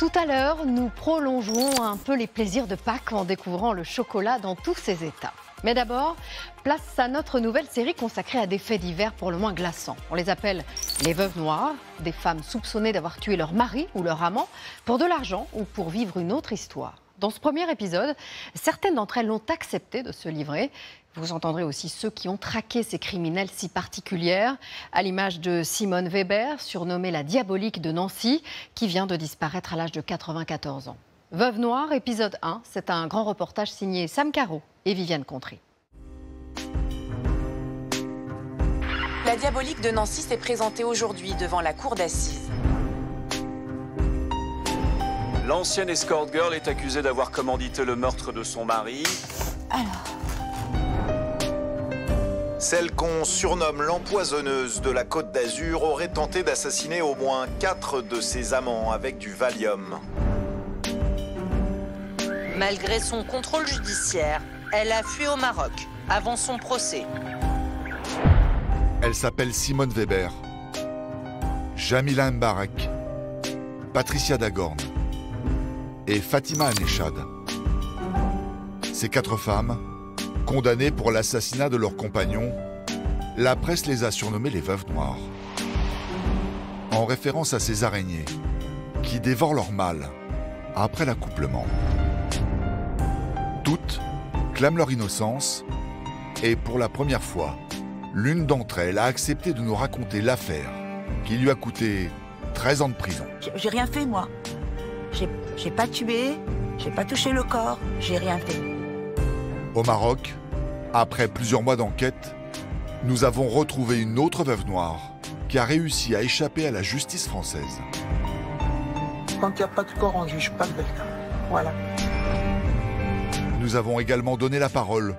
Tout à l'heure, nous prolongerons un peu les plaisirs de Pâques en découvrant le chocolat dans tous ses états. Mais d'abord, place à notre nouvelle série consacrée à des faits divers pour le moins glaçants. On les appelle les veuves noires, des femmes soupçonnées d'avoir tué leur mari ou leur amant pour de l'argent ou pour vivre une autre histoire. Dans ce premier épisode, certaines d'entre elles l'ont accepté de se livrer. Vous entendrez aussi ceux qui ont traqué ces criminels si particulières, à l'image de Simone Weber, surnommée la diabolique de Nancy, qui vient de disparaître à l'âge de 94 ans. Veuve noire, épisode 1, c'est un grand reportage signé Sam Caro et Viviane Contré. La diabolique de Nancy s'est présentée aujourd'hui devant la cour d'assises. L'ancienne escort girl est accusée d'avoir commandité le meurtre de son mari. Celle qu'on surnomme l'empoisonneuse de la Côte d'Azur aurait tenté d'assassiner au moins 4 de ses amants avec du Valium. Malgré son contrôle judiciaire, elle a fui au Maroc avant son procès. Elle s'appelle Simone Weber, Jamila Mbarek, Patricia Dagorn et Fatima Anechad. Ces 4 femmes, condamnées pour l'assassinat de leurs compagnons, la presse les a surnommées les veuves noires. En référence à ces araignées qui dévorent leur mâle après l'accouplement. Toutes clament leur innocence et pour la première fois, l'une d'entre elles a accepté de nous raconter l'affaire qui lui a coûté 13 ans de prison. J'ai rien fait, moi. J'ai pas tué, j'ai pas touché le corps, j'ai rien fait. Au Maroc, après plusieurs mois d'enquête, nous avons retrouvé une autre veuve noire qui a réussi à échapper à la justice française. Quand il n'y a pas de corps, on ne juge pas quelqu'un. Voilà. Nous avons également donné la parole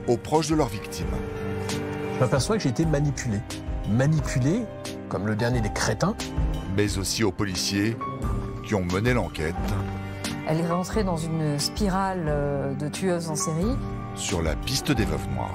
aux proches de leurs victimes. Je m'aperçois que j'ai été manipulé. Manipulé, comme le dernier des crétins. Mais aussi aux policiers qui ont mené l'enquête. Elle est rentrée dans une spirale de tueuses en série. Sur la piste des veuves noires.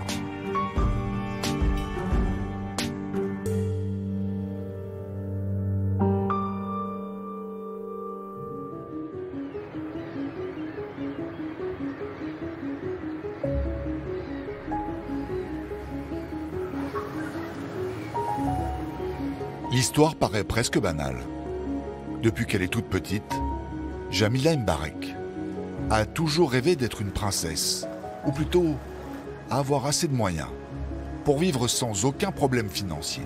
L'histoire paraît presque banale. Depuis qu'elle est toute petite, Jamila Mbarek a toujours rêvé d'être une princesse, ou plutôt avoir assez de moyens pour vivre sans aucun problème financier.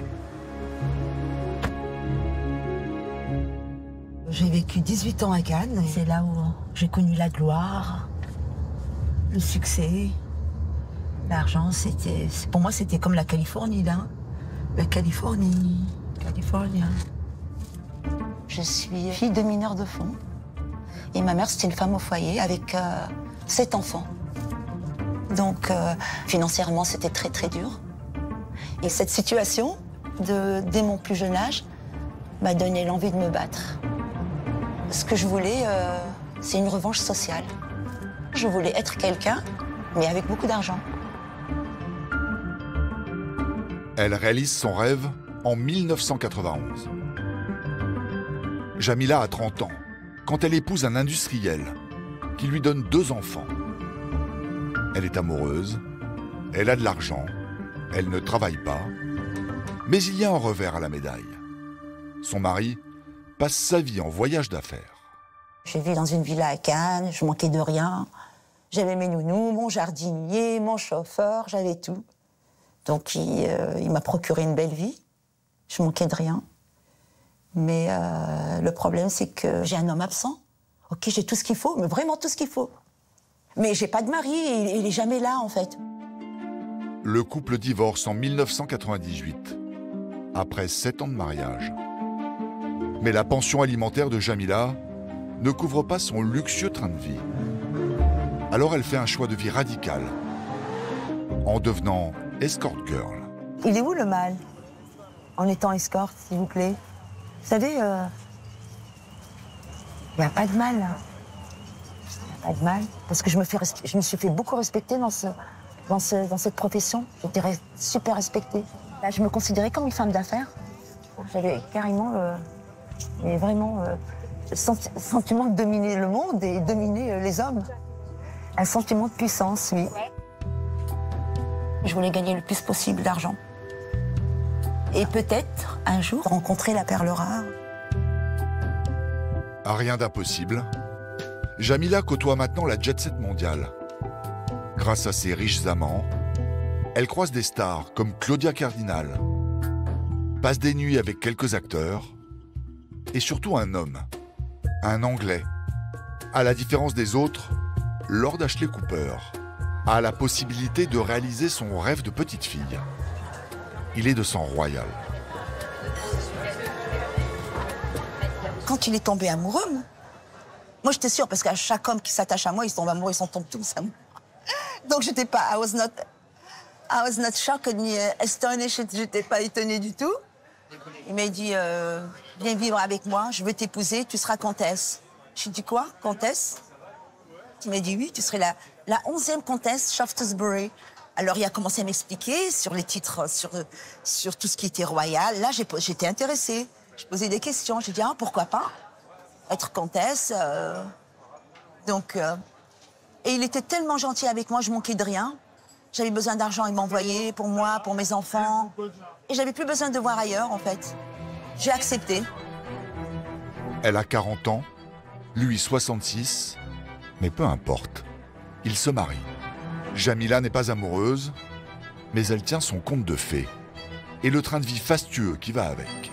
J'ai vécu 18 ans à Cannes. C'est là où j'ai connu la gloire, le succès, l'argent. Pour moi, c'était comme la Californie, là. La Californie. Je suis fille de mineur de fonds. Et ma mère, c'était une femme au foyer avec 7 enfants. Donc, financièrement, c'était très, très dur. Et cette situation, dès mon plus jeune âge, m'a donné l'envie de me battre. Ce que je voulais, c'est une revanche sociale. Je voulais être quelqu'un, mais avec beaucoup d'argent. Elle réalise son rêve en 1991. Jamila a 30 ans quand elle épouse un industriel qui lui donne 2 enfants. Elle est amoureuse, elle a de l'argent, elle ne travaille pas, mais il y a un revers à la médaille. Son mari passe sa vie en voyage d'affaires. J'ai vécu dans une villa à Cannes, je manquais de rien. J'avais mes nounous, mon jardinier, mon chauffeur, j'avais tout. Donc il m'a procuré une belle vie, je manquais de rien. Mais le problème, c'est que j'ai un homme absent. Ok, j'ai tout ce qu'il faut, mais vraiment tout ce qu'il faut. Mais j'ai pas de mari, il est jamais là, en fait. Le couple divorce en 1998, après 7 ans de mariage. Mais la pension alimentaire de Jamila ne couvre pas son luxueux train de vie. Alors elle fait un choix de vie radical, en devenant escort girl. Il est où le mal, en étant escorte, s'il vous plaît? Vous savez, il n'y a pas de mal, là. Il n'y a pas de mal. Parce que je me suis fait beaucoup respecter dans cette profession. J'étais super respectée. Là, je me considérais comme une femme d'affaires. J'avais carrément, mais vraiment, sentiment de dominer le monde et dominer les hommes. Un sentiment de puissance, oui. Je voulais gagner le plus possible d'argent. Et peut-être, un jour, rencontrer la perle rare. Rien d'impossible. Jamila côtoie maintenant la jet-set mondiale. Grâce à ses riches amants, elle croise des stars comme Claudia Cardinal, passe des nuits avec quelques acteurs, et surtout un homme, un Anglais. À la différence des autres, Lord Ashley Cooper a la possibilité de réaliser son rêve de petite fille. Il est de sang royal. Quand il est tombé amoureux, moi j'étais sûre, parce qu'à chaque homme qui s'attache à moi, ils tombent amoureux, ils s'en tombent tous amoureux. Donc j'étais pas, I was not shocked ni astonished, j'étais pas étonnée du tout. Il m'a dit, viens vivre avec moi, je veux t'épouser, tu seras comtesse. J'ai dit quoi, comtesse? Il m'a dit oui, tu serais la 11e comtesse Shaftesbury. Alors il a commencé à m'expliquer sur les titres, sur tout ce qui était royal. Là j'étais intéressée, je posais des questions, j'ai dit ah, pourquoi pas être comtesse. Et il était tellement gentil avec moi, je manquais de rien. J'avais besoin d'argent, il m'envoyait pour moi, pour mes enfants. Et j'avais plus besoin de voir ailleurs, en fait. J'ai accepté. Elle a 40 ans, lui 66, mais peu importe. Ils se marient. Jamila n'est pas amoureuse, mais elle tient son conte de fées et le train de vie fastueux qui va avec.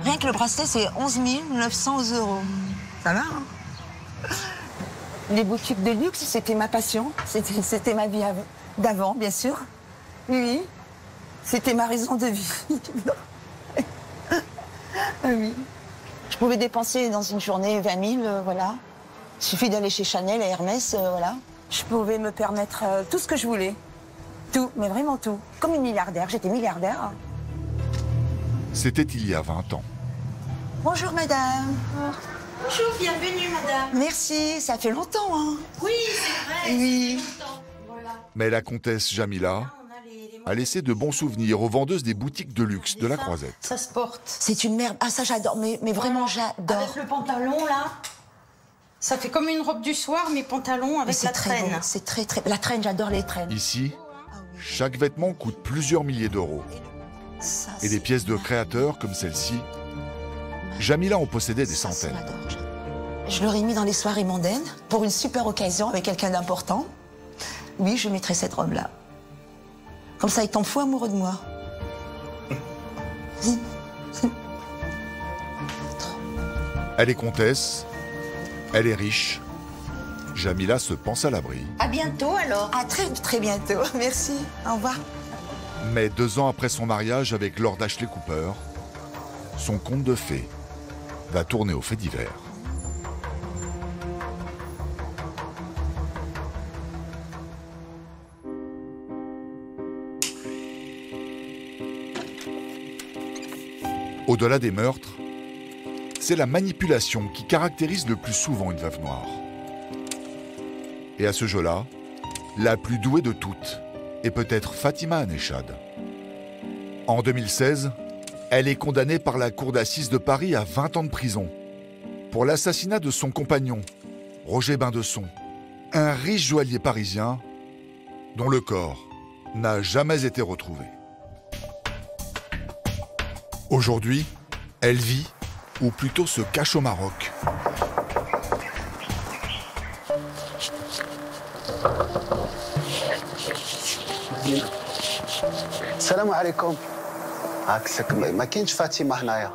Rien que le bracelet, c'est 11 900 €. Ça va, hein? Les boutiques de luxe, c'était ma passion. C'était ma vie d'avant, bien sûr. Oui, c'était ma raison de vie. Oui. Je pouvais dépenser dans une journée 20 000, voilà. Il suffit d'aller chez Chanel et Hermès, voilà. Je pouvais me permettre tout ce que je voulais. Tout, mais vraiment tout. Comme une milliardaire, j'étais milliardaire. C'était il y a 20 ans. Bonjour, madame. Bonjour, bienvenue, madame. Merci, ça fait longtemps, hein. Oui, c'est vrai. Oui. Voilà. Mais la comtesse Jamila a laissé de bons souvenirs aux vendeuses des boutiques de luxe de la Croisette. Ça se porte. C'est une merde. Ah, ça, j'adore. Mais vraiment, j'adore. Avec le pantalon, là, ça fait comme une robe du soir, mais pantalon avec la traîne. C'est très, très... La traîne, j'adore les traînes. Ici, chaque vêtement coûte plusieurs milliers d'euros. Et des pièces de créateurs comme celle-ci, Jamila en possédait des centaines. Je l'aurais mis dans les soirées mondaines pour une super occasion avec quelqu'un d'important. Oui, je mettrais cette robe-là. Comme ça, il tombe fou amoureux de moi. Elle est comtesse, elle est riche. Jamila se pense à l'abri. À bientôt, alors. À très, très bientôt. Merci. Au revoir. Mais 2 ans après son mariage avec Lord Ashley Cooper, son conte de fées va tourner aux faits divers. Au-delà des meurtres, c'est la manipulation qui caractérise le plus souvent une veuve noire. Et à ce jeu-là, la plus douée de toutes est peut-être Fatima Anechad. En 2016, elle est condamnée par la cour d'assises de Paris à 20 ans de prison pour l'assassinat de son compagnon, Roger Bindesson, un riche joaillier parisien dont le corps n'a jamais été retrouvé. Aujourd'hui, elle vit, ou plutôt se cache au Maroc. السلام عليكم. عكسك ما كاينش فاطمه هنايا.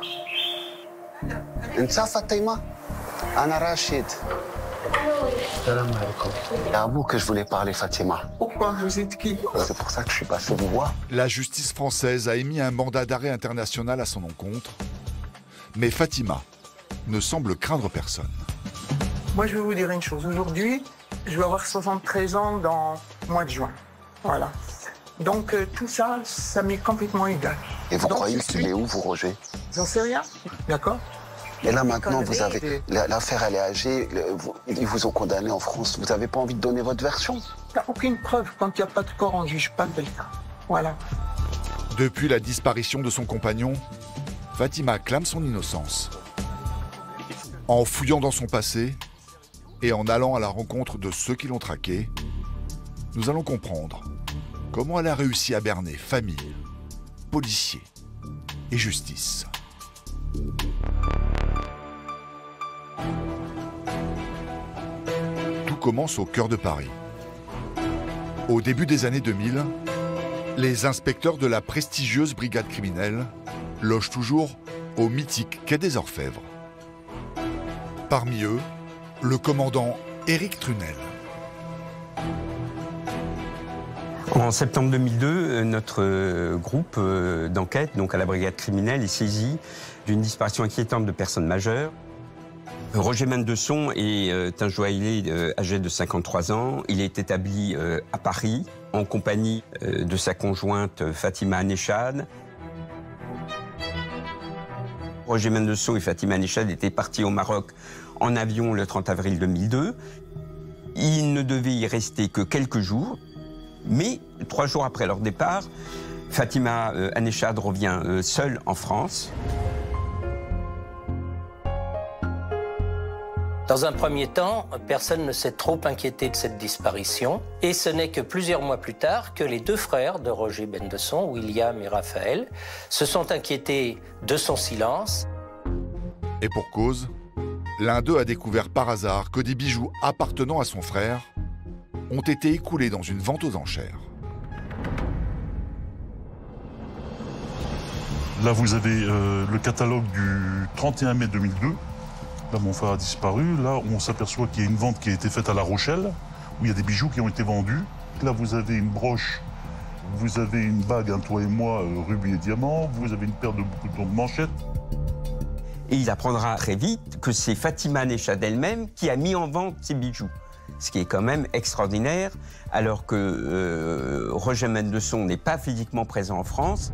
انت فاطمه؟ انا راشد. السلام عليكم. يا ابوك je voulais parler Fatima. Pourquoi vous êtes qui? C'est pour ça que je suis passé vous voir. La justice française a émis un mandat d'arrêt international à son encontre, mais Fatima ne semble craindre personne. Moi, je vais vous dire une chose. Aujourd'hui, je vais avoir 73 ans dans le mois de juin. Voilà. Donc, tout ça, ça m'est complètement égal. Et vous Donc, croyez qu'il est où, vous, Roger? J'en sais rien. D'accord? Et là, maintenant, vous avez... L'affaire, elle est âgée. Ils vous ont condamné en France. Vous n'avez pas envie de donner votre version? Il n'y a aucune preuve. Quand il n'y a pas de corps, on ne juge pas quelqu'un. Voilà. Depuis la disparition de son compagnon, Fatima clame son innocence. En fouillant dans son passé et en allant à la rencontre de ceux qui l'ont traquée, nous allons comprendre comment elle a réussi à berner famille, policiers et justice. Tout commence au cœur de Paris. Au début des années 2000, les inspecteurs de la prestigieuse brigade criminelle logent toujours au mythique quai des Orfèvres. Parmi eux, le commandant Éric Trunel. En septembre 2002, notre groupe d'enquête, donc à la brigade criminelle, est saisi d'une disparition inquiétante de personnes majeures. Roger Mendesson est un joaillier âgé de 53 ans. Il est établi à Paris en compagnie de sa conjointe Fatima Anechad. Roger Mendesson et Fatima Anechad étaient partis au Maroc en avion le 30 avril 2002. Ils ne devaient y rester que quelques jours, mais 3 jours après leur départ, Fatima Anechad revient seule en France. Dans un premier temps, personne ne s'est trop inquiété de cette disparition. Et ce n'est que plusieurs mois plus tard que les 2 frères de Roger Mendesson, William et Raphaël, se sont inquiétés de son silence. Et pour cause, l'un d'eux a découvert par hasard que des bijoux appartenant à son frère ont été écoulés dans une vente aux enchères. Là, vous avez le catalogue du 31 mai 2002. Là, mon frère a disparu. Là, on s'aperçoit qu'il y a une vente qui a été faite à La Rochelle, où il y a des bijoux qui ont été vendus. Là, vous avez une broche, vous avez une bague, toi et moi, rubis et diamants. Vous avez une paire de boutons de manchettes. Et il apprendra très vite que c'est Fatima Anechad elle-même qui a mis en vente ces bijoux. Ce qui est quand même extraordinaire, alors que Roger Mendesson n'est pas physiquement présent en France.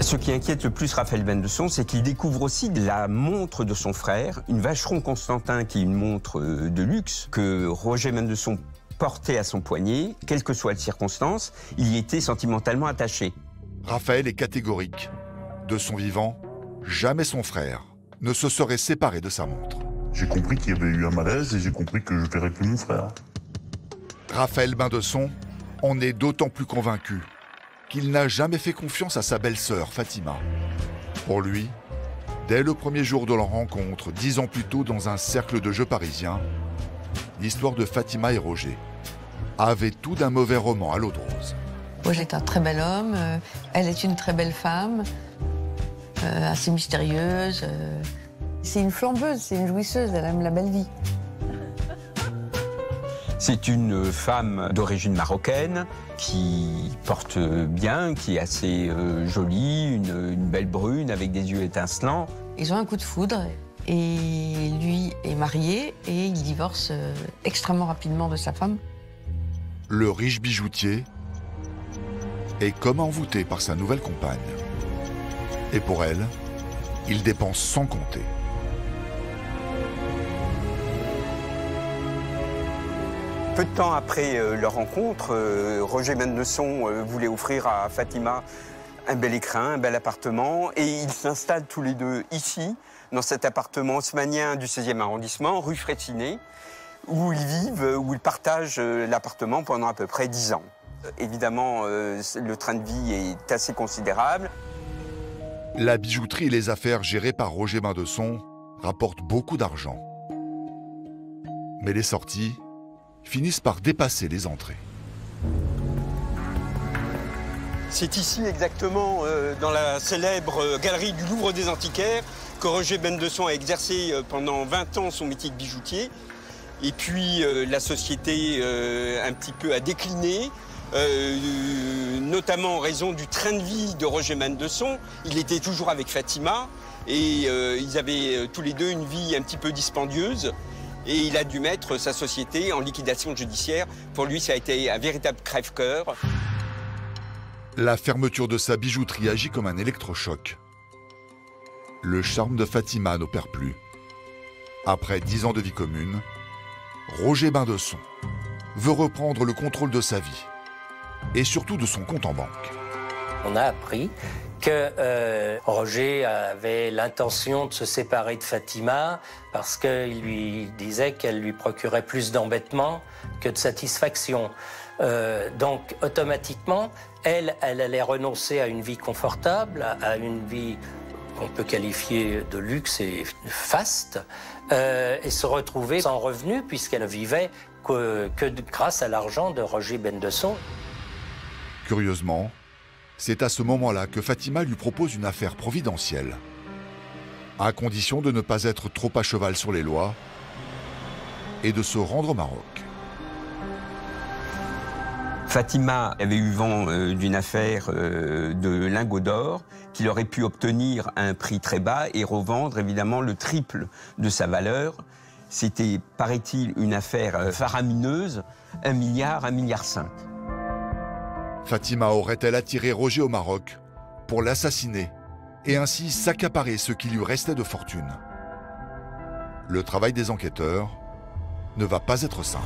Ce qui inquiète le plus Raphaël Mendesson, c'est qu'il découvre aussi la montre de son frère, une Vacheron Constantin, qui est une montre de luxe, que Roger Mendesson portait à son poignet. Quelles que soient les circonstances, il y était sentimentalement attaché. Raphaël est catégorique. De son vivant, jamais son frère ne se serait séparé de sa montre. J'ai compris qu'il y avait eu un malaise et j'ai compris que je ne verrais plus mon frère. Raphaël Mendesson en est d'autant plus convaincu qu'il n'a jamais fait confiance à sa belle-sœur Fatima. Pour lui, dès le premier jour de leur rencontre, 10 ans plus tôt dans un cercle de jeux parisien, l'histoire de Fatima et Roger avait tout d'un mauvais roman à l'eau de rose. Roger est un très bel homme, elle est une très belle femme, assez mystérieuse. C'est une flambeuse, c'est une jouisseuse, elle aime la belle vie. C'est une femme d'origine marocaine qui porte bien, qui est assez jolie, une belle brune avec des yeux étincelants. Ils ont un coup de foudre et lui est marié et il divorce extrêmement rapidement de sa femme. Le riche bijoutier est comme envoûté par sa nouvelle compagne. Et pour elle, il dépense sans compter. Peu de temps après leur rencontre, Roger Mendesson voulait offrir à Fatima un bel écrin, un bel appartement, et ils s'installent tous les deux ici, dans cet appartement haussmannien du 16e arrondissement, rue Fraissinet, où ils vivent, où ils partagent l'appartement pendant à peu près 10 ans. Évidemment, le train de vie est assez considérable. La bijouterie et les affaires gérées par Roger Mendesson rapportent beaucoup d'argent. Mais les sorties finissent par dépasser les entrées. C'est ici exactement, dans la célèbre galerie du Louvre des Antiquaires, que Roger Mendesson a exercé pendant 20 ans son métier de bijoutier. Et puis la société un petit peu a décliné, notamment en raison du train de vie de Roger Mendesson. Il était toujours avec Fatima et ils avaient tous les deux une vie un petit peu dispendieuse. Et il a dû mettre sa société en liquidation judiciaire. Pour lui, ça a été un véritable crève-cœur. La fermeture de sa bijouterie agit comme un électrochoc. Le charme de Fatima n'opère plus. Après 10 ans de vie commune, Roger Mendesson veut reprendre le contrôle de sa vie et surtout de son compte en banque. On a appris que Roger avait l'intention de se séparer de Fatima parce qu'il lui disait qu'elle lui procurait plus d'embêtements que de satisfaction. Donc, automatiquement, elle allait renoncer à une vie confortable, à une vie qu'on peut qualifier de luxe et faste, et se retrouver sans revenu puisqu'elle vivait que grâce à l'argent de Roger Bendesson. Curieusement, c'est à ce moment-là que Fatima lui propose une affaire providentielle, à condition de ne pas être trop à cheval sur les lois et de se rendre au Maroc. Fatima avait eu vent d'une affaire de lingots d'or qu'il aurait pu obtenir à un prix très bas et revendre évidemment le triple de sa valeur. C'était, paraît-il, une affaire faramineuse, 1 milliard, 1,5 milliard. Fatima aurait-elle attiré Roger au Maroc pour l'assassiner et ainsi s'accaparer ce qui lui restait de fortune? Le travail des enquêteurs ne va pas être simple.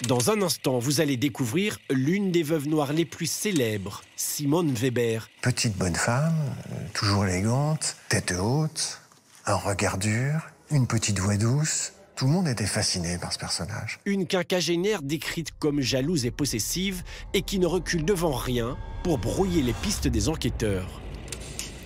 Dans un instant, vous allez découvrir l'une des veuves noires les plus célèbres, Simone Weber. Petite bonne femme, toujours élégante, tête haute, un regard dur, une petite voix douce. Tout le monde était fasciné par ce personnage. Une quinquagénaire décrite comme jalouse et possessive et qui ne recule devant rien pour brouiller les pistes des enquêteurs.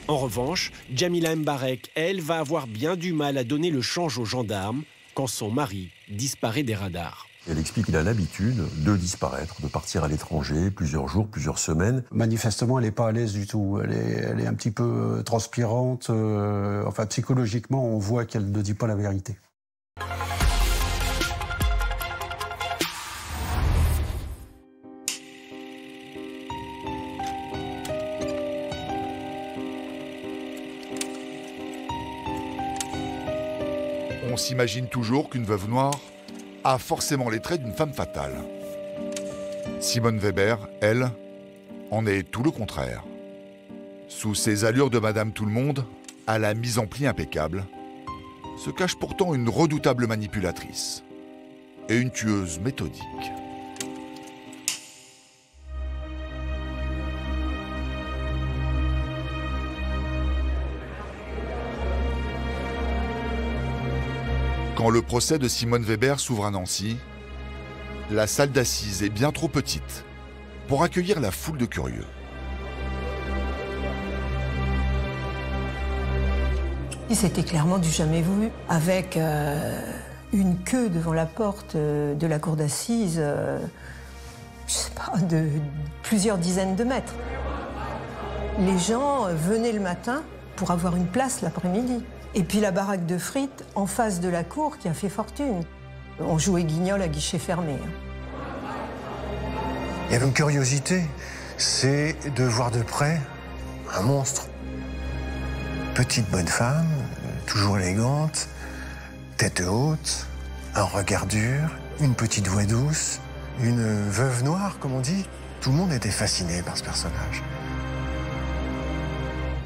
En revanche, Djamila Mbarek, elle, va avoir bien du mal à donner le change aux gendarmes quand son mari disparaît des radars. Elle explique qu'il a l'habitude de disparaître, de partir à l'étranger, plusieurs jours, plusieurs semaines. Manifestement, elle n'est pas à l'aise du tout. Elle est un petit peu transpirante. Enfin, psychologiquement, on voit qu'elle ne dit pas la vérité. On s'imagine toujours qu'une veuve noire a forcément les traits d'une femme fatale. Simone Weber, elle, en est tout le contraire. Sous ses allures de Madame Tout-le-Monde, à la mise en pli impeccable, se cache pourtant une redoutable manipulatrice et une tueuse méthodique. Quand le procès de Simone Weber s'ouvre à Nancy, la salle d'assises est bien trop petite pour accueillir la foule de curieux. C'était clairement du jamais vu, avec une queue devant la porte de la cour d'assises, je sais pas, de plusieurs dizaines de mètres. Les gens venaient le matin pour avoir une place l'après-midi. Et puis la baraque de frites en face de la cour qui a fait fortune. On jouait guignol à guichet fermé. Il y avait une curiosité, c'est de voir de près un monstre. Petite bonne femme, toujours élégante, tête haute, un regard dur, une petite voix douce, une veuve noire, comme on dit. Tout le monde était fasciné par ce personnage.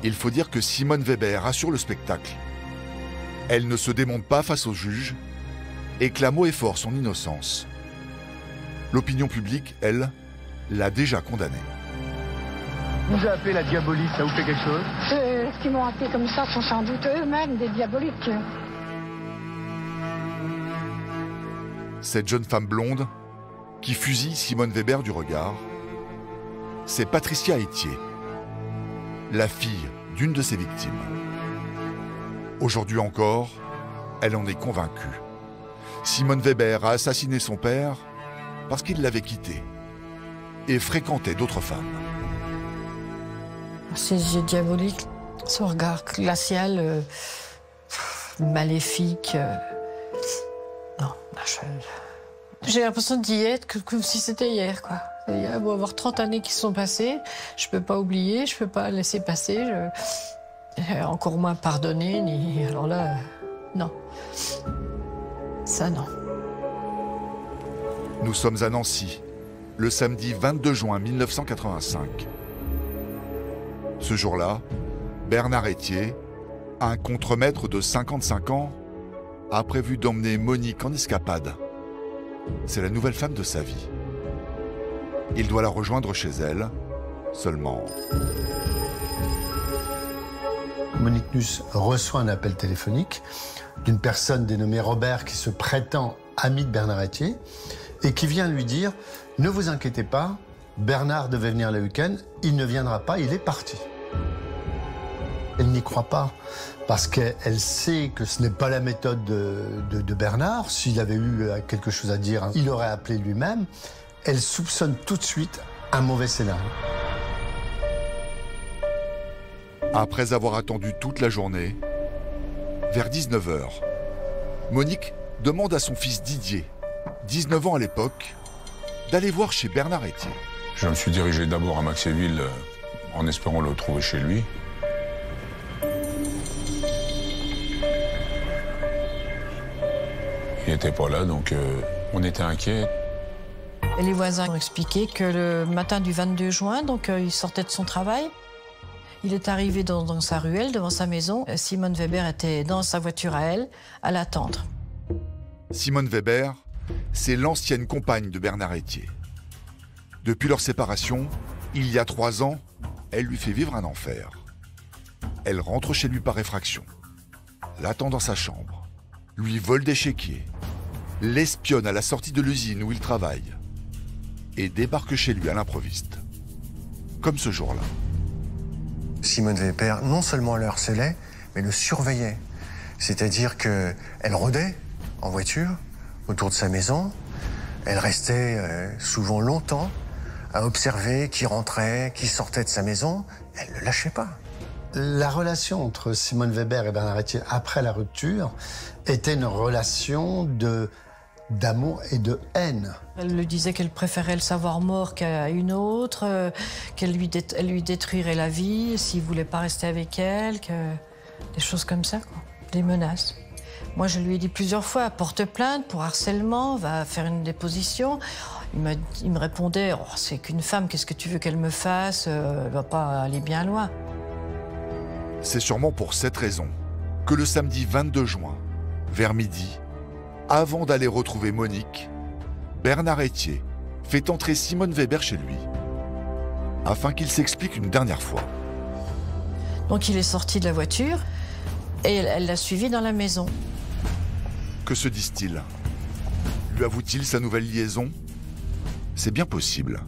Il faut dire que Simone Weber assure le spectacle. Elle ne se démonte pas face aux juges et clame haut et fort son innocence. L'opinion publique, elle, l'a déjà condamnée. Vous avez appelé la diabolique, ça vous fait quelque chose? Ce qui m'ont appelé comme ça sont sans doute eux-mêmes des diaboliques. Cette jeune femme blonde qui fusille Simone Weber du regard, c'est Patricia Etier, la fille d'une de ses victimes. Aujourd'hui encore, elle en est convaincue. Simone Weber a assassiné son père parce qu'il l'avait quittée et fréquentait d'autres femmes. Ces yeux diaboliques, son regard glacial, maléfique. Non, j'ai l'impression d'y être comme si c'était hier, quoi. Il y a beau avoir 30 années qui se sont passées, je peux pas oublier, je peux pas laisser passer, encore moins pardonner, ni... Alors là, non. Ça, non. Nous sommes à Nancy, le samedi 22 juin 1985. Ce jour-là, Bernard Etier, un contremaître de 55 ans, a prévu d'emmener Monique en escapade c'est la nouvelle femme de sa vie. Il doit la rejoindre chez elle, seulement... Monique Nuss reçoit un appel téléphonique d'une personne dénommée Robert qui se prétend ami de Bernard Etier et qui vient lui dire « Ne vous inquiétez pas, Bernard devait venir le week-end, il ne viendra pas, il est parti. » Elle n'y croit pas parce qu'elle sait que ce n'est pas la méthode de Bernard. S'il avait eu quelque chose à dire, il aurait appelé lui-même. Elle soupçonne tout de suite un mauvais scénario. Après avoir attendu toute la journée, vers 19h, Monique demande à son fils Didier, 19 ans à l'époque, d'aller voir chez Bernard Etier. Je me suis dirigé d'abord à Maxéville en espérant le trouver chez lui. Il n'était pas là, donc on était inquiets. Et les voisins ont expliqué que le matin du 22 juin, donc il sortait de son travail. Il est arrivé dans sa ruelle, devant sa maison. Simone Weber était dans sa voiture à elle, à l'attendre. Simone Weber, c'est l'ancienne compagne de Bernard Etier. Depuis leur séparation, il y a 3 ans, elle lui fait vivre un enfer. Elle rentre chez lui par effraction, l'attend dans sa chambre, lui vole des chéquiers, l'espionne à la sortie de l'usine où il travaille et débarque chez lui à l'improviste. Comme ce jour-là. Simone Weber non seulement le harcelait, mais le surveillait. C'est-à-dire qu'elle rôdait en voiture autour de sa maison. Elle restait souvent longtemps à observer qui rentrait, qui sortait de sa maison. Elle ne lâchait pas. La relation entre Simone Weber et Bernard Etier après la rupture était une relation d'amour et de haine. Elle lui disait qu'elle préférait le savoir mort qu'à une autre, qu'elle lui détruirait la vie s'il ne voulait pas rester avec elle, des choses comme ça, quoi. Des menaces. Moi, je lui ai dit plusieurs fois, porte plainte pour harcèlement, va faire une déposition. Il me répondait, oh, c'est qu'une femme, qu'est-ce que tu veux qu'elle me fasse? Elle ne va pas aller bien loin. C'est sûrement pour cette raison que le samedi 22 juin, vers midi, avant d'aller retrouver Monique, Bernard Etier fait entrer Simone Weber chez lui, afin qu'il s'explique une dernière fois. Donc il est sorti de la voiture et elle l'a suivi dans la maison. Que se disent-ils? Lui avoue-t-il sa nouvelle liaison? C'est bien possible.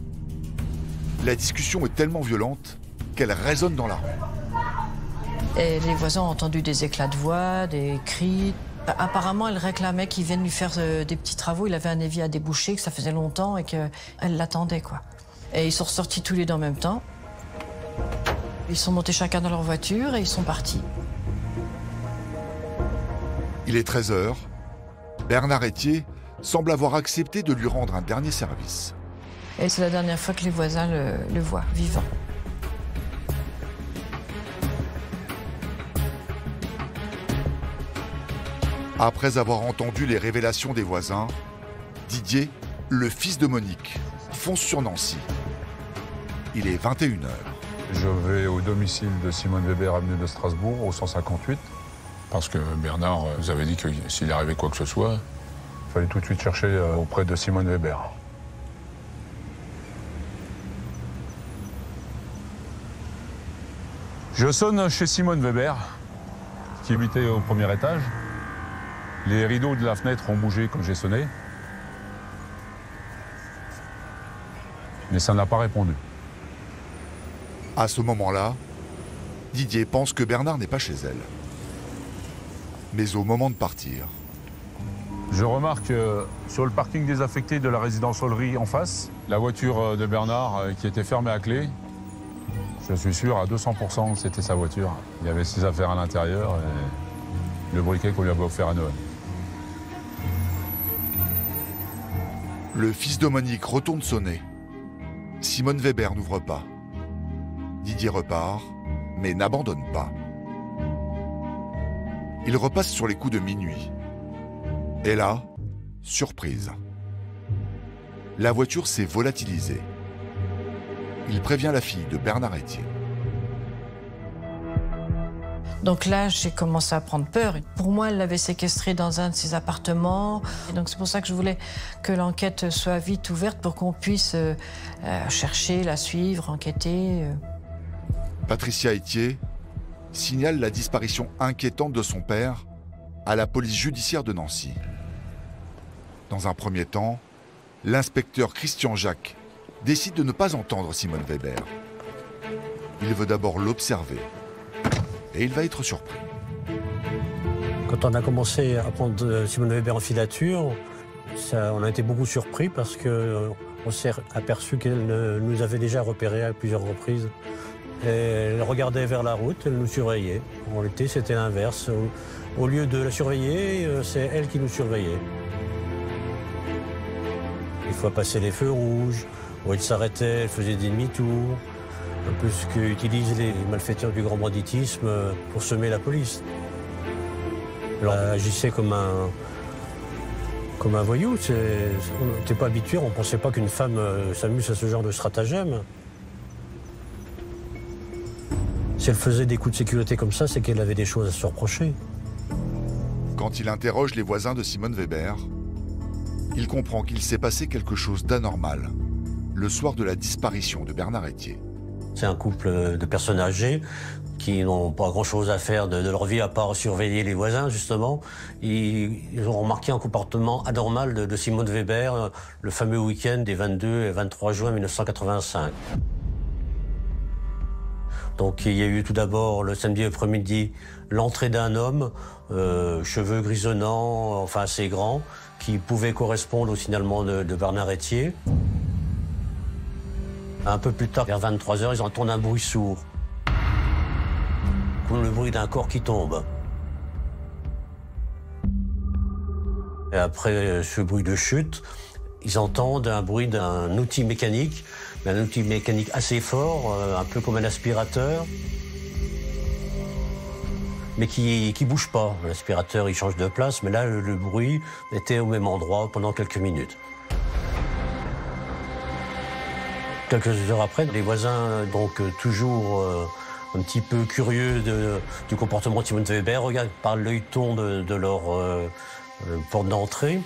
La discussion est tellement violente qu'elle résonne dans la rue. Et les voisins ont entendu des éclats de voix, des cris. Apparemment, elle réclamait qu'il vienne lui faire des petits travaux. Il avait un évier à déboucher, que ça faisait longtemps et qu'elle l'attendait, quoi. Et ils sont ressortis tous les deux en même temps. Ils sont montés chacun dans leur voiture et ils sont partis. Il est 13h. Bernard Etier semble avoir accepté de lui rendre un dernier service. Et c'est la dernière fois que les voisins le voient, vivant. Après avoir entendu les révélations des voisins, Didier, le fils de Monique, fonce sur Nancy. Il est 21h. Je vais au domicile de Simone Weber, avenue de Strasbourg, au 158. Parce que Bernard nous avait dit que s'il arrivait quoi que ce soit, il fallait tout de suite chercher auprès de Simone Weber. Je sonne chez Simone Weber, qui habitait au premier étage. Les rideaux de la fenêtre ont bougé quand j'ai sonné. Mais ça n'a pas répondu. À ce moment-là, Didier pense que Bernard n'est pas chez elle. Mais au moment de partir... Je remarque sur le parking désaffecté de la résidence Ollery en face, la voiture de Bernard qui était fermée à clé. Je suis sûr à 200% que c'était sa voiture. Il y avait ses affaires à l'intérieur et le briquet qu'on lui avait offert à Noël. Le fils de Monique retourne sonner. Simone Weber n'ouvre pas. Didier repart, mais n'abandonne pas. Il repasse sur les coups de minuit. Et là, surprise. La voiture s'est volatilisée. Il prévient la fille de Bernard Etier. Donc là, j'ai commencé à prendre peur. Pour moi, elle l'avait séquestrée dans un de ses appartements. Et donc c'est pour ça que je voulais que l'enquête soit vite ouverte pour qu'on puisse chercher, la suivre, enquêter. Patricia Etier signale la disparition inquiétante de son père à la police judiciaire de Nancy. Dans un premier temps, l'inspecteur Christian Jacques décide de ne pas entendre Simone Weber. Il veut d'abord l'observer et il va être surpris. Quand on a commencé à prendre Simone Weber en filature, on a été beaucoup surpris parce qu'on s'est aperçu qu'elle nous avait déjà repérés à plusieurs reprises. Et elle regardait vers la route, elle nous surveillait. En réalité, c'était l'inverse. Au lieu de la surveiller, c'est elle qui nous surveillait. Une fois passé les feux rouges, où elle s'arrêtait, elle faisait des demi-tours. Un peu ce qu'utilisent les malfaiteurs du grand banditisme pour semer la police. Elle agissait comme un voyou. On n'était pas habitué, on ne pensait pas qu'une femme s'amuse à ce genre de stratagème. Si elle faisait des coups de sécurité comme ça, c'est qu'elle avait des choses à se reprocher. Quand il interroge les voisins de Simone Weber, il comprend qu'il s'est passé quelque chose d'anormal le soir de la disparition de Bernard Etier. C'est un couple de personnes âgées qui n'ont pas grand-chose à faire de leur vie à part surveiller les voisins, justement. Ils ont remarqué un comportement anormal de Simone Weber le fameux week-end des 22 et 23 juin 1985. Donc il y a eu tout d'abord, le samedi après-midi, l'entrée d'un homme, cheveux grisonnants, enfin assez grand, qui pouvait correspondre au signalement de Bernard Etier. Un peu plus tard, vers 23h, ils entendent un bruit sourd, comme le bruit d'un corps qui tombe. Et après ce bruit de chute, ils entendent un bruit d'un outil mécanique, mais un outil mécanique assez fort, un peu comme un aspirateur, mais qui bouge pas. L'aspirateur, il change de place, mais là, le bruit était au même endroit pendant quelques minutes. Quelques heures après, les voisins, donc toujours un petit peu curieux du comportement de Simone Weber, regardent par l'œilleton de leur porte d'entrée.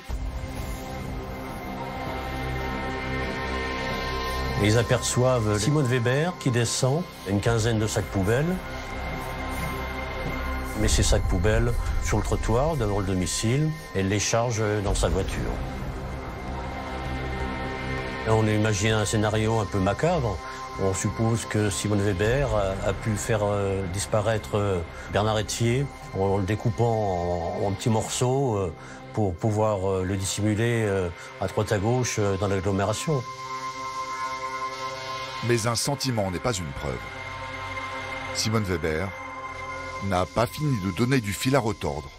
Et ils aperçoivent Simone Weber qui descend, une quinzaine de sacs poubelles, met ces sacs poubelles sur le trottoir devant le domicile et les charge dans sa voiture. Et on imagine un scénario un peu macabre. On suppose que Simone Weber a pu faire disparaître Bernard Etier en le découpant en petits morceaux pour pouvoir le dissimuler à droite à gauche dans l'agglomération. Mais un sentiment n'est pas une preuve. Simone Weber n'a pas fini de donner du fil à retordre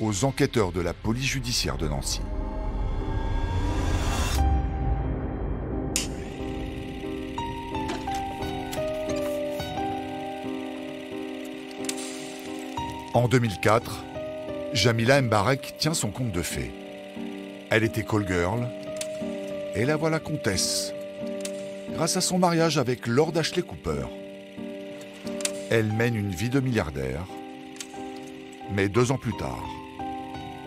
aux enquêteurs de la police judiciaire de Nancy. En 2004, Jamila Mbarek tient son conte de fées. Elle était call girl et la voilà comtesse, grâce à son mariage avec Lord Ashley Cooper. Elle mène une vie de milliardaire, mais 2 ans plus tard,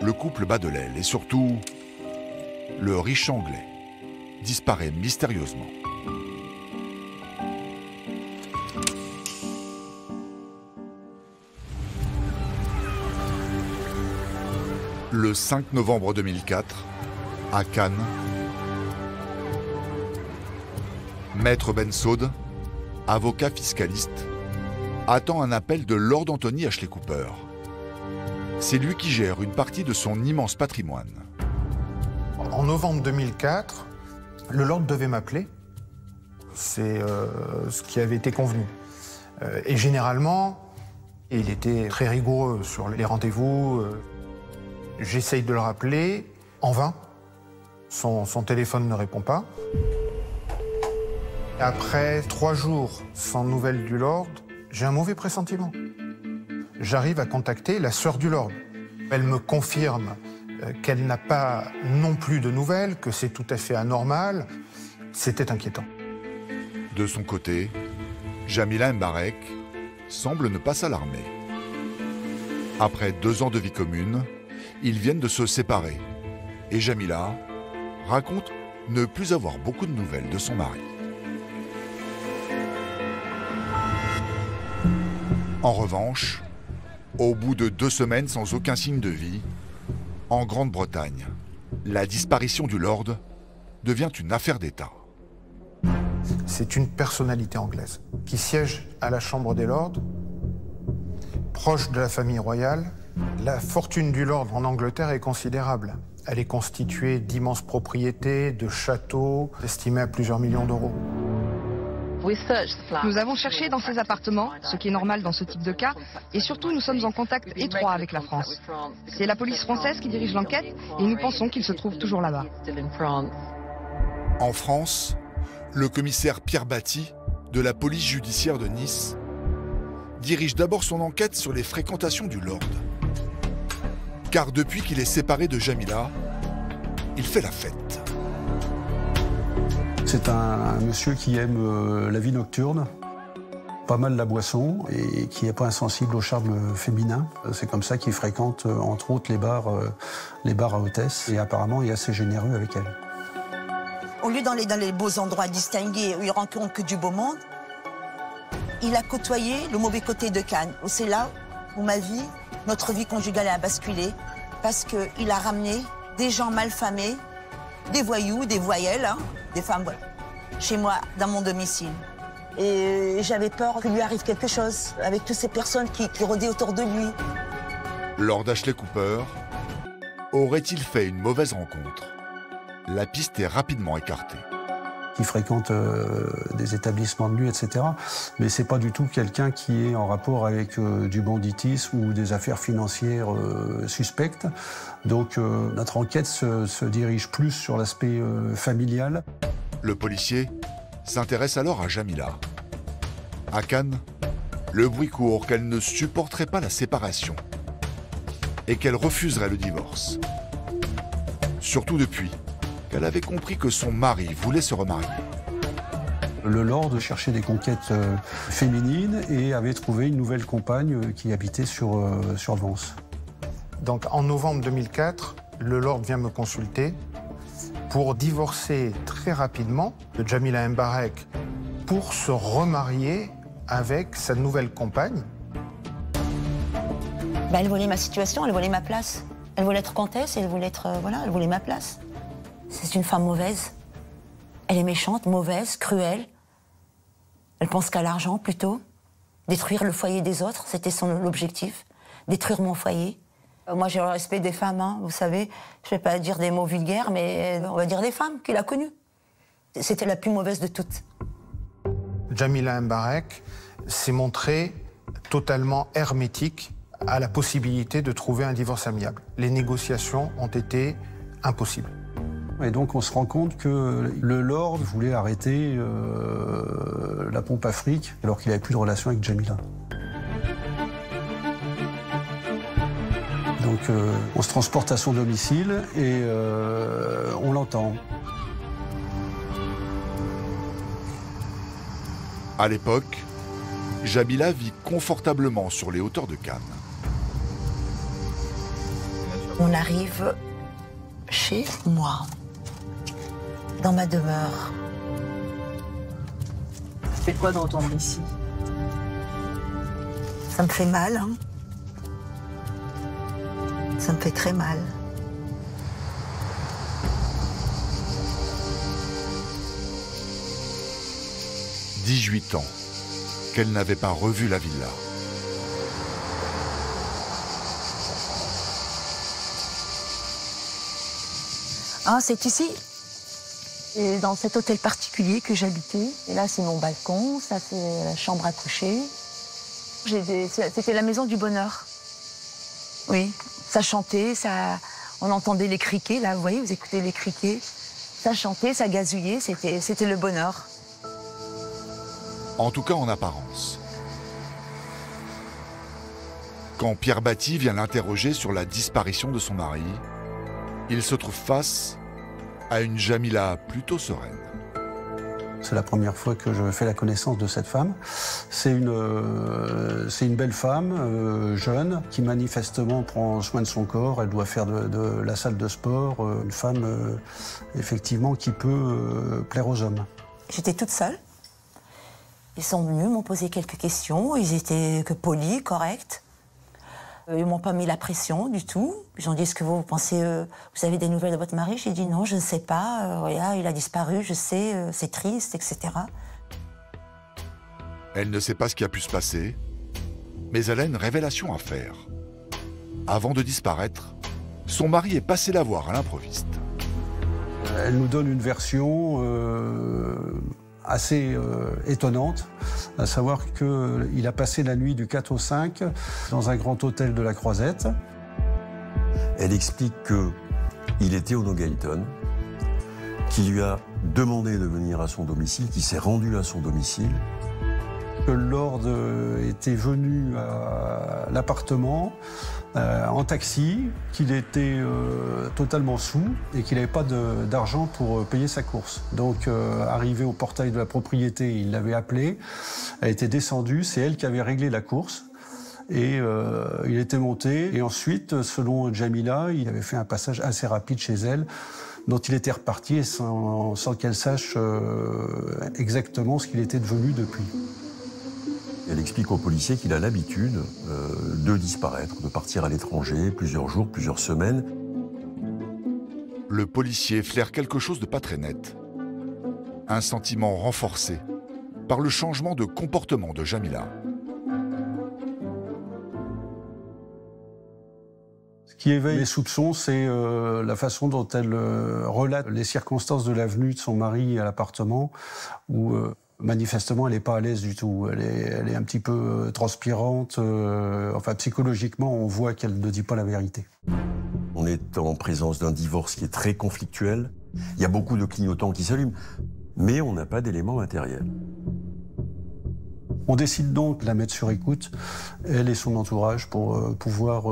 le couple bat de l'aile et surtout, le riche anglais disparaît mystérieusement. Le 5 novembre 2004, à Cannes, Maître Bensaud, avocat fiscaliste, attend un appel de Lord Anthony Ashley Cooper. C'est lui qui gère une partie de son immense patrimoine. En novembre 2004, le Lord devait m'appeler. C'est ce qui avait été convenu. Et généralement, il était très rigoureux sur les rendez-vous. J'essaye de le rappeler, en vain. Son téléphone ne répond pas. Après 3 jours sans nouvelles du Lord, j'ai un mauvais pressentiment. J'arrive à contacter la sœur du Lord. Elle me confirme qu'elle n'a pas non plus de nouvelles, que c'est tout à fait anormal. C'était inquiétant. De son côté, Jamila Mbarek semble ne pas s'alarmer. Après 2 ans de vie commune, ils viennent de se séparer. Et Jamila raconte ne plus avoir beaucoup de nouvelles de son mari. En revanche, au bout de 2 semaines sans aucun signe de vie, en Grande-Bretagne, la disparition du Lord devient une affaire d'État. C'est une personnalité anglaise qui siège à la Chambre des Lords, proche de la famille royale. La fortune du Lord en Angleterre est considérable. Elle est constituée d'immenses propriétés, de châteaux, estimés à plusieurs millions d'euros. Nous avons cherché dans ces appartements, ce qui est normal dans ce type de cas, et surtout nous sommes en contact étroit avec la France. C'est la police française qui dirige l'enquête et nous pensons qu'il se trouve toujours là-bas. En France, le commissaire Pierre Batty, de la police judiciaire de Nice, dirige d'abord son enquête sur les fréquentations du Lord. Car depuis qu'il est séparé de Jamila, il fait la fête. C'est un monsieur qui aime la vie nocturne, pas mal la boisson et qui n'est pas insensible au charme féminin. C'est comme ça qu'il fréquente entre autres les bars à hôtesses et apparemment il est assez généreux avec elle. Au lieu d'aller dans les beaux endroits distingués où il rencontre que du beau monde, il a côtoyé le mauvais côté de Cannes, où c'est là où notre vie conjugale a basculé, parce qu'il a ramené des gens malfamés, des voyous, des voyelles, hein, des femmes, chez moi, dans mon domicile. Et j'avais peur qu'il lui arrive quelque chose avec toutes ces personnes qui rôdaient autour de lui. Lord Ashley Cooper aurait-il fait une mauvaise rencontre? La piste est rapidement écartée. Qui fréquente des établissements de nuit, etc. Mais c'est pas du tout quelqu'un qui est en rapport avec du banditisme ou des affaires financières suspectes. Donc notre enquête se dirige plus sur l'aspect familial. Le policier s'intéresse alors à Jamila. À Cannes, le bruit court qu'elle ne supporterait pas la séparation et qu'elle refuserait le divorce. Surtout depuis qu'elle avait compris que son mari voulait se remarier. Le Lord cherchait des conquêtes féminines et avait trouvé une nouvelle compagne qui habitait sur Vence. Donc en novembre 2004, le Lord vient me consulter pour divorcer très rapidement de Jamila Mbarek pour se remarier avec sa nouvelle compagne. Elle voulait ma situation, elle voulait ma place. Elle voulait être comtesse, elle voulait elle voulait ma place. C'est une femme mauvaise. Elle est méchante, mauvaise, cruelle. Elle pense qu'à l'argent, plutôt. Détruire le foyer des autres, c'était l'objectif. Détruire mon foyer. Moi, j'ai le respect des femmes, hein, vous savez. Je ne vais pas dire des mots vulgaires, mais on va dire des femmes qu'il a connues. C'était la plus mauvaise de toutes. Jamila Mbarek s'est montrée totalement hermétique à la possibilité de trouver un divorce amiable. Les négociations ont été impossibles. Et donc on se rend compte que le Lord voulait arrêter la pompe à fric alors qu'il n'avait plus de relation avec Jamila. Donc on se transporte à son domicile et on l'entend. À l'époque, Jamila vit confortablement sur les hauteurs de Cannes. On arrive chez moi, dans ma demeure. Ça fait quoi d'entendre ici? Ça me fait mal, hein. Ça me fait très mal. « 18 ans qu'elle n'avait pas revu la villa. Ah, c'est ici. Et dans cet hôtel particulier que j'habitais. Et là, c'est mon balcon, ça c'est la chambre à coucher. C'était la maison du bonheur. Oui, ça chantait, on entendait les criquets, là, vous voyez, vous écoutez les criquets. Ça chantait, ça gazouillait, c'était le bonheur. En tout cas en apparence. Quand Pierre Batty vient l'interroger sur la disparition de son mari, il se trouve face à une Jamila plutôt sereine. C'est la première fois que je fais la connaissance de cette femme. C'est une belle femme, jeune, qui manifestement prend soin de son corps. Elle doit faire de la salle de sport. Une femme, effectivement, qui peut plaire aux hommes. J'étais toute seule. Ils sont venus, m'ont posé quelques questions. Ils étaient polis, corrects. Ils ne m'ont pas mis la pression du tout. Ils ont dit, est-ce que vous pensez, vous avez des nouvelles de votre mari? J'ai dit non, je ne sais pas. Voilà, il a disparu, je sais, c'est triste, etc. Elle ne sait pas ce qui a pu se passer, mais elle a une révélation à faire. Avant de disparaître, son mari est passé la voir à l'improviste. Elle nous donne une version assez étonnante, à savoir qu'il a passé la nuit du 4 au 5 dans un grand hôtel de la Croisette. Elle explique qu'il était au Nogayton, qu'il lui a demandé de venir à son domicile, qu'il s'est rendu à son domicile. Que Lord était venu à l'appartement en taxi, qu'il était totalement sous et qu'il n'avait pas d'argent pour payer sa course. Donc, arrivé au portail de la propriété, il l'avait appelée, elle était descendue, c'est elle qui avait réglé la course. Et il était monté. Et ensuite, selon Jamila, il avait fait un passage assez rapide chez elle, dont il était reparti sans qu'elle sache exactement ce qu'il était devenu depuis. Elle explique aux policiers qu'il a l'habitude de disparaître, de partir à l'étranger plusieurs jours, plusieurs semaines. Le policier flaire quelque chose de pas très net. Un sentiment renforcé par le changement de comportement de Jamila. Ce qui éveille les soupçons, c'est la façon dont elle relate les circonstances de la venue de son mari à l'appartement, où manifestement elle n'est pas à l'aise du tout. Elle est un petit peu transpirante. Enfin, psychologiquement, on voit qu'elle ne dit pas la vérité. On est en présence d'un divorce qui est très conflictuel. Il y a beaucoup de clignotants qui s'allument, mais on n'a pas d'éléments matériels. On décide donc de la mettre sur écoute, elle et son entourage, pour pouvoir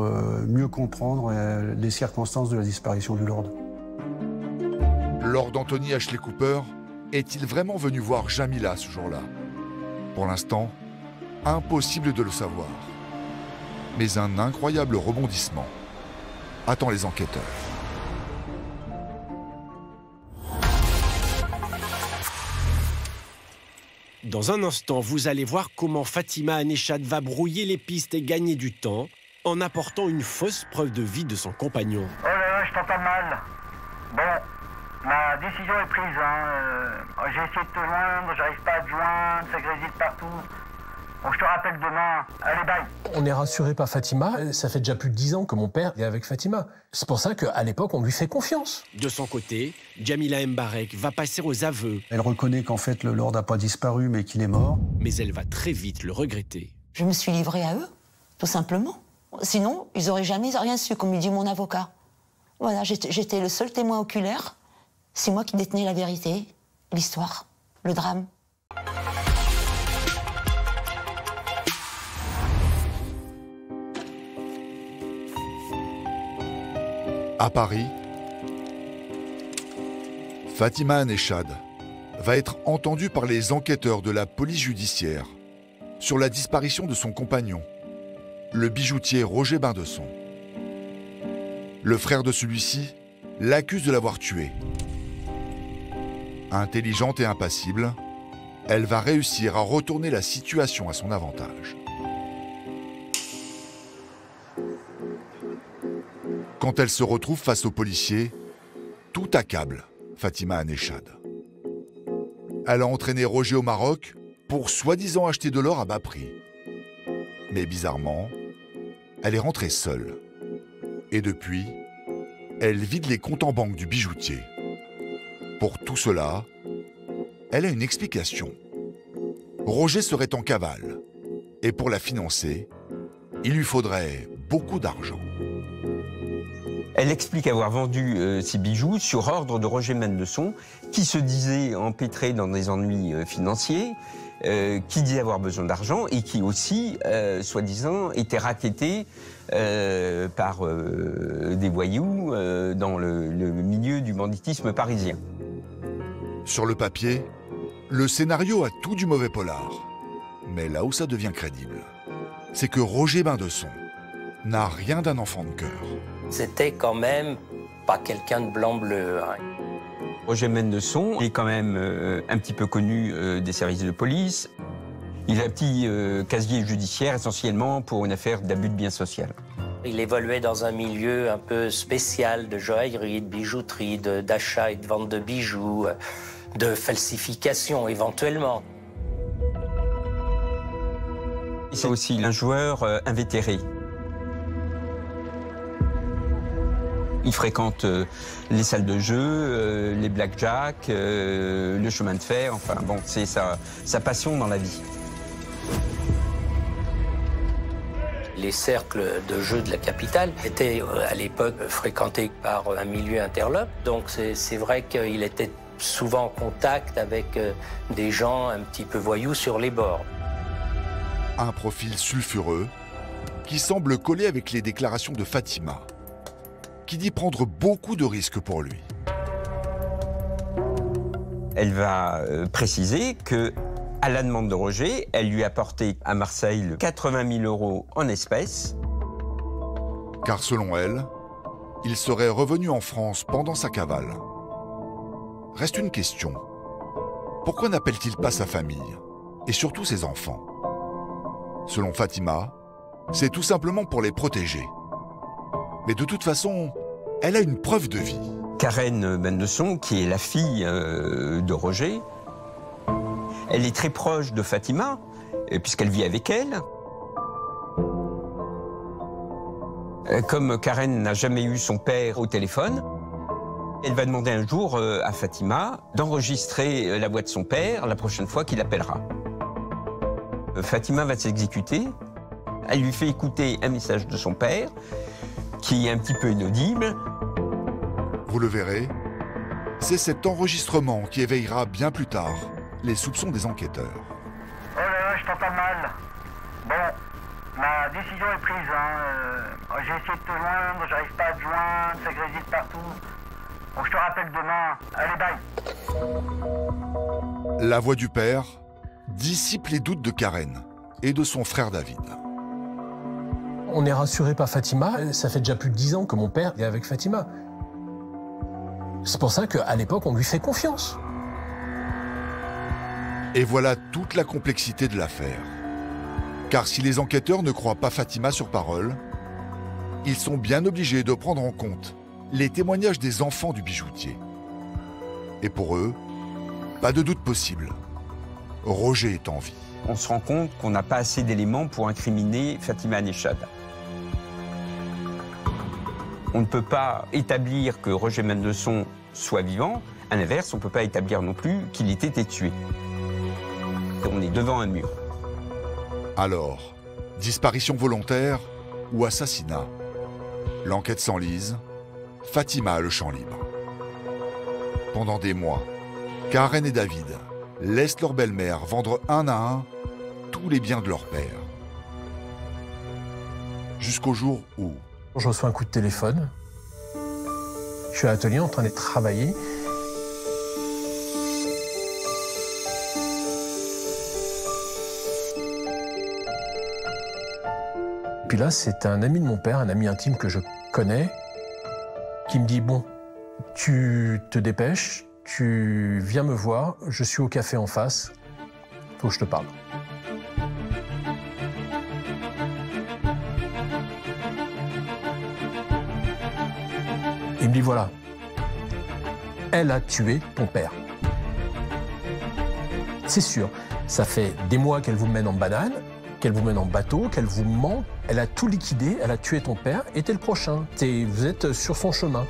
mieux comprendre les circonstances de la disparition du Lord. Lord Anthony Ashley Cooper est-il vraiment venu voir Jamila ce jour-là? Pour l'instant, impossible de le savoir. Mais un incroyable rebondissement attend les enquêteurs. Dans un instant, vous allez voir comment Fatima Aneshad va brouiller les pistes et gagner du temps en apportant une fausse preuve de vie de son compagnon. Oh là là, je t'entends mal. Bon, ma décision est prise. J'ai essayé de te joindre, j'arrive pas à te joindre, ça grésille partout. Bon, je te rappelle demain. Allez, bye. On est rassuré par Fatima. Ça fait déjà plus de 10 ans que mon père est avec Fatima. C'est pour ça qu'à l'époque, on lui fait confiance. De son côté, Jamila Mbarek va passer aux aveux. Elle reconnaît qu'en fait, le Lord n'a pas disparu, mais qu'il est mort. Mais elle va très vite le regretter. Je me suis livrée à eux, tout simplement. Sinon, ils n'auraient jamais rien su, comme il dit mon avocat. Voilà, j'étais le seul témoin oculaire. C'est moi qui détenais la vérité, l'histoire, le drame. À Paris, Fatima Aneshad va être entendue par les enquêteurs de la police judiciaire sur la disparition de son compagnon, le bijoutier Roger Bindesson. Le frère de celui-ci l'accuse de l'avoir tué. Intelligente et impassible, elle va réussir à retourner la situation à son avantage. Quand elle se retrouve face aux policiers, tout accable Fatima Aneshad. Elle a entraîné Roger au Maroc pour soi-disant acheter de l'or à bas prix. Mais bizarrement, elle est rentrée seule. Et depuis, elle vide les comptes en banque du bijoutier. Pour tout cela, elle a une explication. Roger serait en cavale. Et pour la financer, il lui faudrait beaucoup d'argent. Elle explique avoir vendu ses bijoux sur ordre de Roger Bindesson, qui se disait empêtré dans des ennuis financiers, qui disait avoir besoin d'argent et qui aussi, soi-disant, était racketté par des voyous dans le milieu du banditisme parisien. Sur le papier, Le scénario a tout du mauvais polar. Mais là où ça devient crédible, c'est que Roger Bindesson n'a rien d'un enfant de cœur. C'était quand même pas quelqu'un de blanc-bleu. Hein. Roger Bindesson est quand même un petit peu connu des services de police. Il a un petit casier judiciaire essentiellement pour une affaire d'abus de biens social. Il évoluait dans un milieu un peu spécial de joaillerie, de bijouterie, d'achat et de vente de bijoux, de falsification éventuellement. C'est aussi un joueur invétéré. Il fréquente les salles de jeu, les blackjack, le chemin de fer, enfin bon, c'est sa passion dans la vie. Les cercles de jeu de la capitale étaient à l'époque fréquentés par un milieu interlope, donc c'est vrai qu'il était souvent en contact avec des gens un petit peu voyous sur les bords. Un profil sulfureux qui semble coller avec les déclarations de Fatima, qui dit prendre beaucoup de risques pour lui. Elle va préciser que, à la demande de Roger, elle lui a apporté à Marseille 80 000 € en espèces. Car selon elle, il serait revenu en France pendant sa cavale. Reste une question. Pourquoi n'appelle-t-il pas sa famille, et surtout ses enfants? Selon Fatima, c'est tout simplement pour les protéger. Mais de toute façon, elle a une preuve de vie. Karen Bindesson, qui est la fille de Roger, elle est très proche de Fatima, puisqu'elle vit avec elle. Comme Karen n'a jamais eu son père au téléphone, elle va demander un jour à Fatima d'enregistrer la voix de son père la prochaine fois qu'il appellera. Fatima va s'exécuter. Elle lui fait écouter un message de son père, qui est un petit peu inaudible. Vous le verrez, c'est cet enregistrement qui éveillera bien plus tard les soupçons des enquêteurs. Oh là là, je t'entends mal. Bon, ma décision est prise. J'ai essayé de te joindre, j'arrive pas à te joindre, ça grésille partout. Bon, je te rappelle demain. Allez, bye. La voix du père dissipe les doutes de Karen et de son frère David. On est rassuré par Fatima. Ça fait déjà plus de 10 ans que mon père est avec Fatima. C'est pour ça qu'à l'époque, on lui fait confiance. Et voilà toute la complexité de l'affaire. Car si les enquêteurs ne croient pas Fatima sur parole, ils sont bien obligés de prendre en compte les témoignages des enfants du bijoutier. Et pour eux, pas de doute possible. Roger est en vie. On se rend compte qu'on n'a pas assez d'éléments pour incriminer Fatima Nechad. On ne peut pas établir que Roger Bindesson soit vivant. À l'inverse, on ne peut pas établir non plus qu'il ait été tué. On est devant un mur. Alors, disparition volontaire ou assassinat? L'enquête s'enlise. Fatima a le champ libre. Pendant des mois, Karen et David laissent leur belle-mère vendre un à un tous les biens de leur père. Jusqu'au jour où... Je reçois un coup de téléphone. Je suis à l'atelier en train de travailler. Puis là, c'est un ami de mon père, un ami intime que je connais, qui me dit « Bon, tu te dépêches, tu viens me voir, je suis au café en face, faut que je te parle. » Il me dit « Voilà, elle a tué ton père. C'est sûr, ça fait des mois qu'elle vous mène en banane, qu'elle vous mène en bateau, qu'elle vous ment. Elle a tout liquidé, elle a tué ton père et t'es le prochain. Vous êtes sur son chemin. »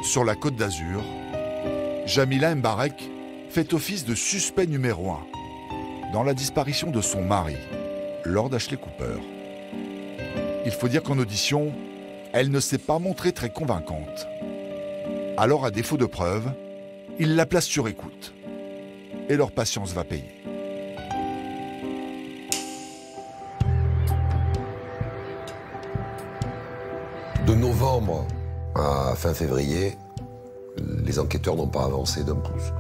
Sur la Côte d'Azur, Jamila Mbarek fait office de suspect numéro 1 dans la disparition de son mari, Lord Ashley Cooper. Il faut dire qu'en audition, elle ne s'est pas montrée très convaincante. Alors, à défaut de preuves, ils la placent sur écoute. Et leur patience va payer. De novembre novembre à fin février, les enquêteurs n'ont pas avancé d'un pouce.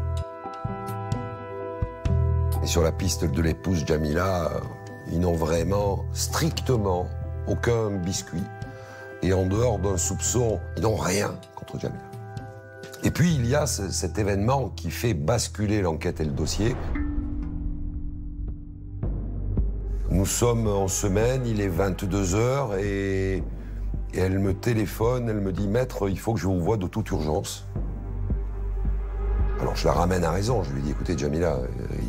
Et sur la piste de l'épouse Jamila, ils n'ont vraiment, strictement, aucun biscuit. Et en dehors d'un soupçon, ils n'ont rien contre Jamila. Et puis il y a cet événement qui fait basculer l'enquête et le dossier. Nous sommes en semaine, il est 22h et elle me téléphone, elle me dit « Maître, il faut que je vous voie de toute urgence ». Alors je la ramène à raison, je lui dis « Écoutez Jamila,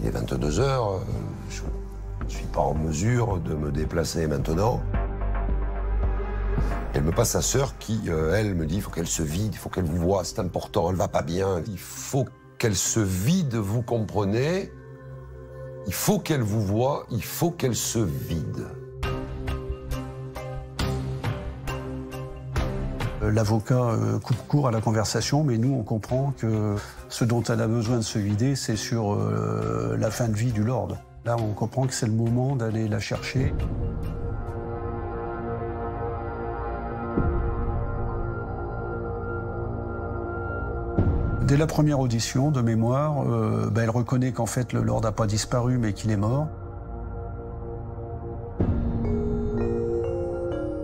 il est 22h, je ne suis pas en mesure de me déplacer maintenant ». Elle me passe sa sœur qui, elle, me dit « Il faut qu'elle se vide, il faut qu'elle vous voie, c'est important, elle va pas bien. Il faut qu'elle se vide, vous comprenez ? Il faut qu'elle vous voie, il faut qu'elle se vide. » L'avocat coupe court à la conversation, mais nous, on comprend que ce dont elle a besoin de se vider, c'est sur la fin de vie du Lord. Là, on comprend que c'est le moment d'aller la chercher. Dès la première audition, de mémoire, elle reconnaît qu'en fait, le Lord n'a pas disparu, mais qu'il est mort.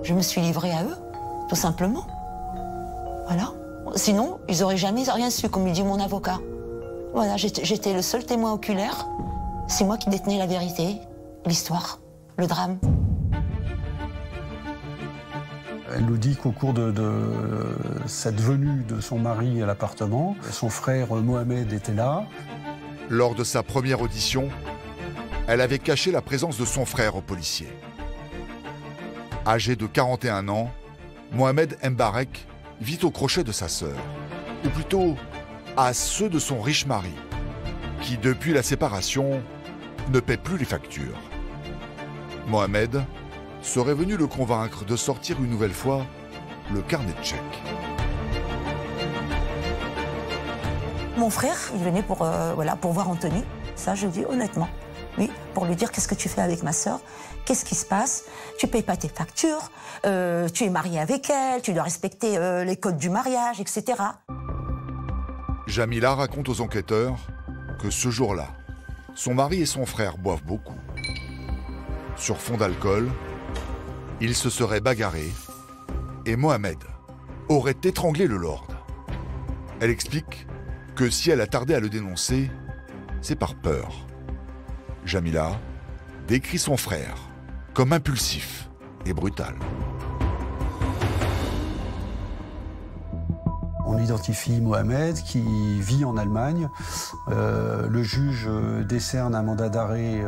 Je me suis livrée à eux, tout simplement. Voilà. Sinon, ils n'auraient jamais rien su, comme il dit mon avocat. Voilà, j'étais le seul témoin oculaire. C'est moi qui détenais la vérité, l'histoire, le drame. Elle nous dit qu'au cours de cette venue de son mari à l'appartement, son frère Mohamed était là. Lors de sa première audition, elle avait caché la présence de son frère aux policiers. Âgé de 41 ans, Mohamed Mbarek vit au crochet de sa sœur, ou plutôt à ceux de son riche mari, qui depuis la séparation ne paie plus les factures. Mohamed serait venu le convaincre de sortir une nouvelle fois le carnet de chèques. Mon frère, il venait pour voir Anthony. Ça, je le dis honnêtement. Oui, pour lui dire qu'est-ce que tu fais avec ma sœur, qu'est-ce qui se passe, tu payes pas tes factures, tu es marié avec elle, tu dois respecter les codes du mariage, etc. Jamila raconte aux enquêteurs que ce jour-là, son mari et son frère boivent beaucoup. Sur fond d'alcool, ils se seraient bagarrés et Mohamed aurait étranglé le Lord. Elle explique que si elle a tardé à le dénoncer, c'est par peur. Jamila décrit son frère comme impulsif et brutal. On identifie Mohamed qui vit en Allemagne. Le juge décerne un mandat d'arrêt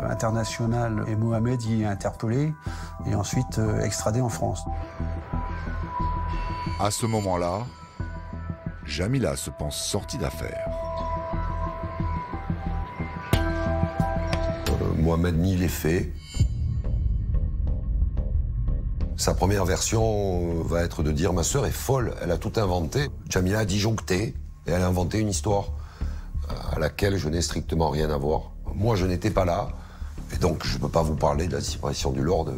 international et Mohamed y est interpellé et ensuite extradé en France. À ce moment-là, Jamila se pense sortie d'affaire. Mohamed nie les faits. Sa première version va être de dire « Ma sœur est folle, elle a tout inventé ». Jamila a disjoncté et elle a inventé une histoire à laquelle je n'ai strictement rien à voir. Moi, je n'étais pas là et donc je ne peux pas vous parler de la disparition du Lord.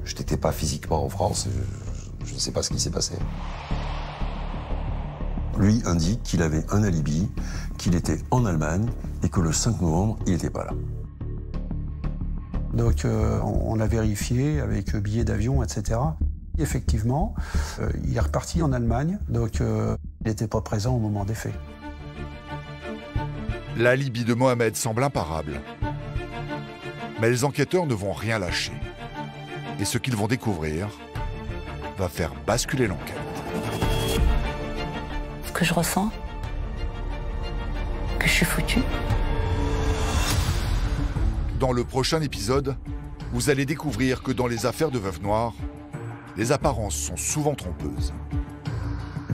Je n'étais pas physiquement en France, je ne sais pas ce qui s'est passé. Lui indique qu'il avait un alibi, qu'il était en Allemagne et que le 5 novembre, il n'était pas là. Donc on a vérifié avec billets d'avion, etc. Effectivement, il est reparti en Allemagne, donc il n'était pas présent au moment des faits. L'alibi de Mohamed semble imparable. Mais les enquêteurs ne vont rien lâcher. Et ce qu'ils vont découvrir va faire basculer l'enquête. Ce que je ressens, que je suis foutue. Dans le prochain épisode, vous allez découvrir que dans les affaires de Veuve Noire, les apparences sont souvent trompeuses.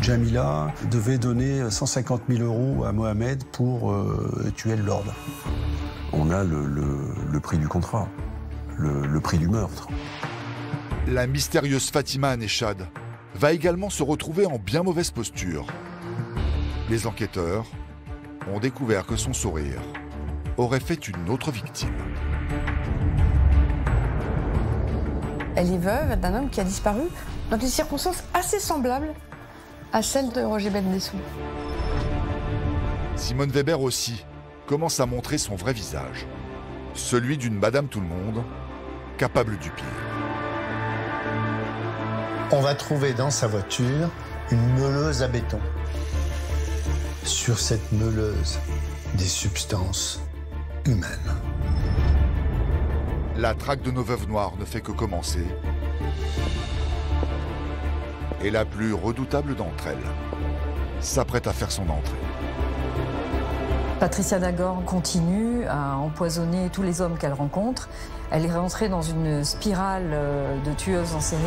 Jamila devait donner 150 000 € à Mohamed pour tuer le Lord. On a le prix du contrat, le prix du meurtre. La mystérieuse Fatima Nechad va également se retrouver en bien mauvaise posture. Les enquêteurs ont découvert que son sourire aurait fait une autre victime. Elle est veuve d'un homme qui a disparu dans des circonstances assez semblables à celles de Roger Bendesson. Simone Weber aussi commence à montrer son vrai visage, celui d'une Madame Tout-le-Monde, capable du pire. On va trouver dans sa voiture une meuleuse à béton. Sur cette meuleuse, des substances humaines. La traque de nos veuves noires ne fait que commencer. Et la plus redoutable d'entre elles s'apprête à faire son entrée. Patricia Dagorn continue à empoisonner tous les hommes qu'elle rencontre. Elle est rentrée dans une spirale de tueuses en série.